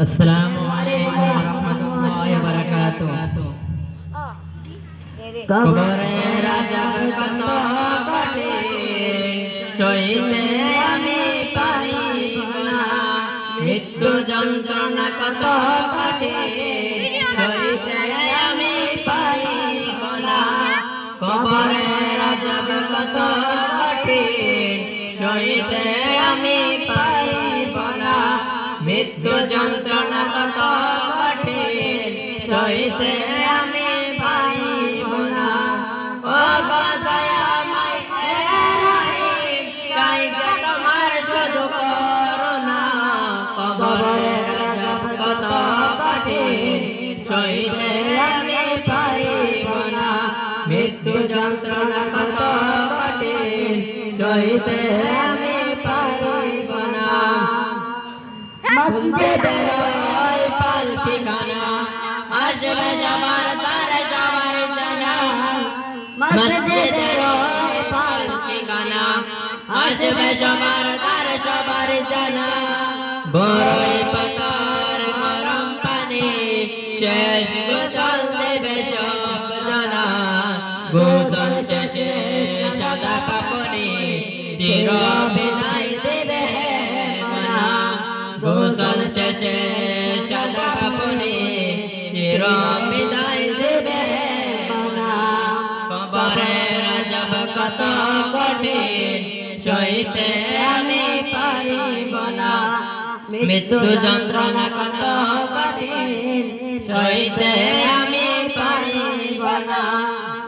আসসালামু আলাইকুম ওয়া রাহমাতুল্লাহি ওয়া বারাকাতুহু। কবরের আযাব কত কঠিন, সইতে আমি পারিব না। মৃত্যু যন্ত্রণা কত কঠিন, সইতে আমি পারিব না। কবরের আযাব কত কঠিন, সইতে আমি পারিব না। মৃত্যু যন্ত্রণা কত কঠিন, সইতে আমি পারিব না। ও গো দয়াময় হে রহিম, চাই যে তোমার শুধু করুণা। কবরের আযাব কত কঠিন, সইতে আমি পারিব না। মৃত্যু যন্ত্রণা কত কঠিন, সইতে আমি পারিব না। মসজিদের ওই পালকিখানা, আসবে সবার তার সবার জানা। মসজিদের ওই পালকিখানা, আসবে সবার তার সবার জানা। বড়ই পাতার গরম পানি, শেষ গোসল দেবে সব জানা। গোসল শেষে সাদা কাপড়ে চির বিদায় দেবে মানা। গোসল শেষে সাদা কাপড়ে চির বিদায় দেবে মানা। কবরের আযাব কত কঠিন, সইতে আমি পারিব না। মৃত্যু যন্ত্রণা কত কঠিন, সইতে আমি পারিব না।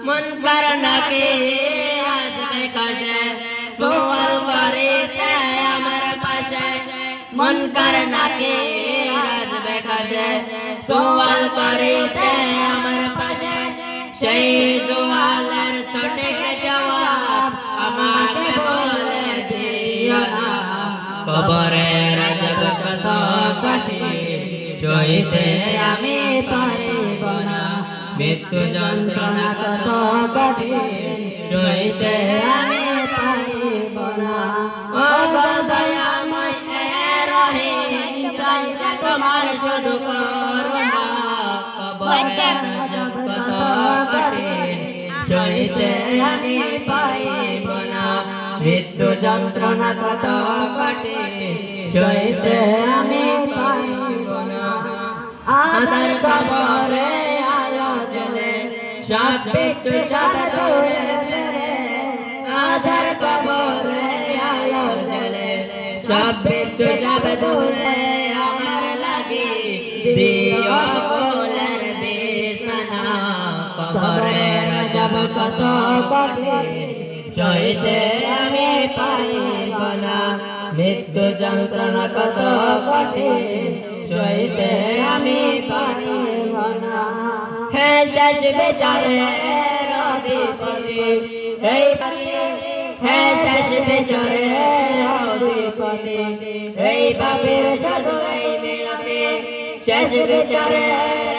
মুনকার নাকির আসবে কাছে, সওয়াল করিতে আমার পাশে। মুনকার নাকির আসবে কাছে, সওয়াল করিতে আমার পাশে। সেই সওয়ালের সঠিক জবাব আমাকে বলে দিও না। কবরের আযাব কত কঠিন, সইতে আমি পারিব না। মৃত্যু যন্ত্রণা কত কঠিন, সইতে আমি পারিব না। ও গো দয়াময় হে রহিম, চাই যে তোমার শুধু করুণা। কবরের আযাব কত কঠিন, সইতে আমি পারিব না। মৃত্যু যন্ত্রণা কত কঠিন, সইতে আমি পারিব না। আদার কবরে আলো জ্বলে, সব বিচ্ছু সব দূরে ফেলে। আদার কবরে আলো জ্বলে, সব বিচ্ছু সব দূরে। আমার লাগি দিও ফুলের বিছানা। কবরের আযাব কত কঠিন, সইতে আমি পারিব না। মৃত্যু যন্ত্রণা কত কঠিন, সইতে আমি পারিব না। হে শেষ বিচারের অধিপতি, এই হে শেষ বিচারের অধিপতি, এই পাপীর শুধু এই মিনতি। শেষ বিচারের